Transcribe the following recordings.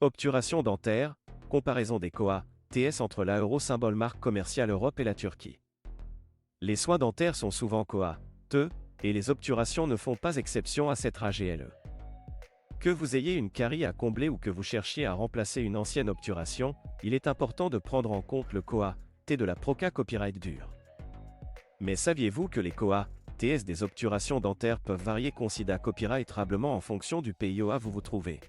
Obturation dentaire, comparaison des COA, TS entre la euro symbole marque commerciale Europe et la Turquie. Les soins dentaires sont souvent COA, TE, et les obturations ne font pas exception à cette RAGLE. Que vous ayez une carie à combler ou que vous cherchiez à remplacer une ancienne obturation, il est important de prendre en compte le COA, T de la Proca Copyright Dure. Mais saviez-vous que les COA, TS des obturations dentaires peuvent varier considérablement en fonction du pays où vous vous trouvez?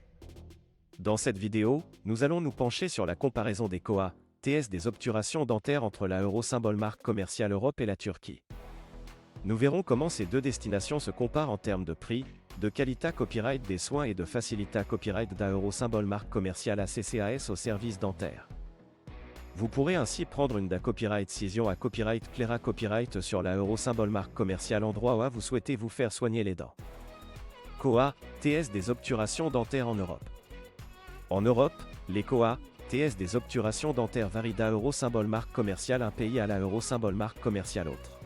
Dans cette vidéo, nous allons nous pencher sur la comparaison des COA, TS des obturations dentaires entre la euro symbole marque commerciale Europe et la Turquie. Nous verrons comment ces deux destinations se comparent en termes de prix, de qualité copyright des soins et de facilité copyright da euro symbole marque commerciale ACCAS au service dentaire. Vous pourrez ainsi prendre une da copyright Cision à copyright Clera copyright sur la euro symbole marque commerciale endroit où vous souhaitez vous faire soigner les dents. COA, TS des obturations dentaires en Europe. En Europe, les COA, TS des obturations dentaires varient da euro symbole marque commerciale un pays à la euro symbole marque commerciale autre.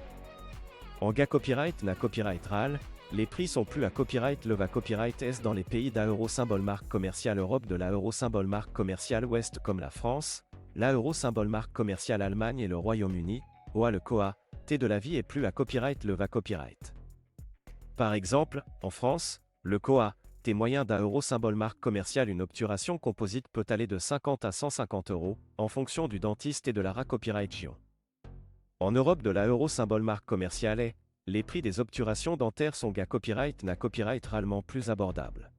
En GA copyright na copyright RAL, les prix sont plus à copyright le va copyright S dans les pays da euro symbole marque commerciale Europe de la euro symbole marque commerciale Ouest comme la France, la euro symbole marque commerciale Allemagne et le Royaume-Uni, OA le COA, T de la vie est plus à copyright le va copyright. Par exemple, en France, le COA, T moyen da euro symbole marque commerciale une obturation composite peut aller de 50 à 150 €, en fonction du dentiste et de la RA copyright Gion. En Europe de la euro symbole marque commerciale est, les prix des obturations dentaires sont GA copyright na copyright RALement plus abordables.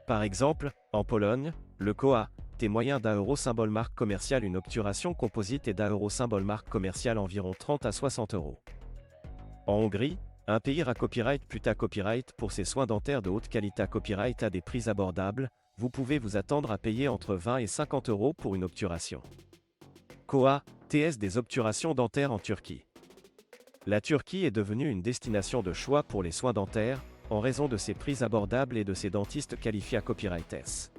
Par exemple, en Pologne, le COA, T moyen da euro symbole marque commerciale une obturation composite et da euro symbole marque commerciale environ 30 à 60 €. En Hongrie, un pays RA copyright puta copyright pour ses soins dentaires de haute qualité copyright à des prix abordables, vous pouvez vous attendre à payer entre 20 et 50 € pour une obturation. COA, TS des obturations dentaires en Turquie. La Turquie est devenue une destination de choix pour les soins dentaires, en raison de ses prix abordables et de ses dentistes qualifiés à copyright S.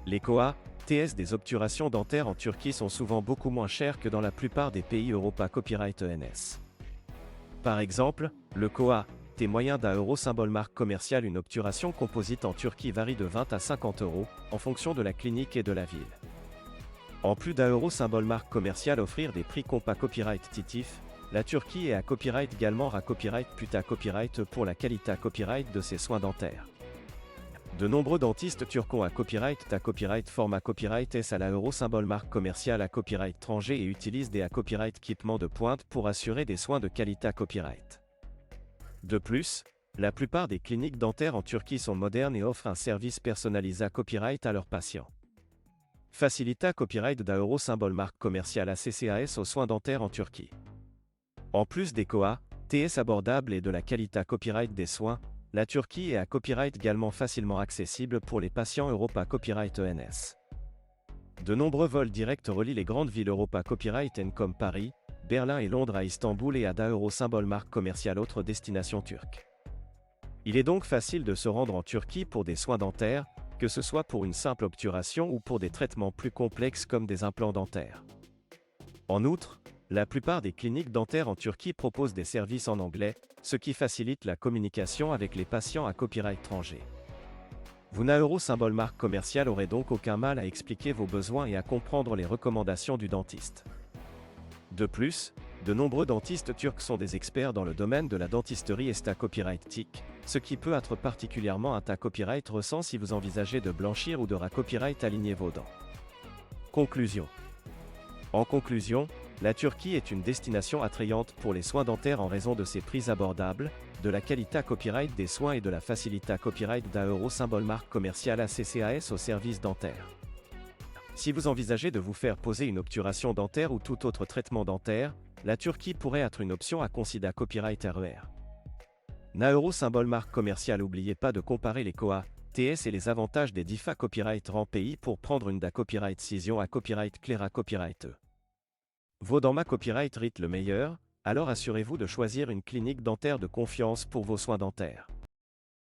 Les COA, TS des obturations dentaires en Turquie sont souvent beaucoup moins chers que dans la plupart des pays Europa copyright ENS. Par exemple, le COA, T moyen da euro symbole marque commerciale une obturation composite en Turquie varie de 20 à 50 €, en fonction de la clinique et de la ville. En plus da euro symbole marque commerciale offrir des prix compa copyright titif, la Turquie est à copyright également RA copyright puta copyright pour la qualité copyright de ses soins dentaires. De nombreux dentistes turcs ont à copyright ta copyright format copyright S à la euro symbole marque commerciale à copyright étranger et utilisent des à copyright équipements de pointe pour assurer des soins de qualité copyright. De plus, la plupart des cliniques dentaires en Turquie sont modernes et offrent un service personnalisé à copyright à leurs patients. Facilita copyright da euro symbole marque commerciale ACCAS aux soins dentaires en Turquie. En plus des COA, TS abordables et de la qualité copyright des soins, la Turquie est à copyright également facilement accessible pour les patients Europa Copyright ENS. De nombreux vols directs relient les grandes villes Europa Copyright N comme Paris, Berlin et Londres à Istanbul et à da euro symbole marque commerciale autres destinations turques. Il est donc facile de se rendre en Turquie pour des soins dentaires, que ce soit pour une simple obturation ou pour des traitements plus complexes comme des implants dentaires. En outre, la plupart des cliniques dentaires en Turquie proposent des services en anglais, ce qui facilite la communication avec les patients à copyright étranger. Vous na euro symbole marque commerciale aurez donc aucun mal à expliquer vos besoins et à comprendre les recommandations du dentiste. De plus, de nombreux dentistes turcs sont des experts dans le domaine de la dentisterie et sta copyright TIC, ce qui peut être particulièrement un ta copyright récent si vous envisagez de blanchir ou de copyright aligner vos dents. Conclusion. En conclusion, la Turquie est une destination attrayante pour les soins dentaires en raison de ses prix abordables, de la qualité copyright des soins et de la facilité copyright da euro symbole marque commerciale ACCAS au service dentaire. Si vous envisagez de vous faire poser une obturation dentaire ou tout autre traitement dentaire, la Turquie pourrait être une option à considérer copyright RER. Na euro symbole marque commerciale. N'oubliez pas de comparer les COA, TS et les avantages des DIFA copyright rang pays pour prendre une da copyright Cision à copyright Clera copyright E. Vaut dans ma copyright RIT le meilleur, alors assurez-vous de choisir une clinique dentaire de confiance pour vos soins dentaires.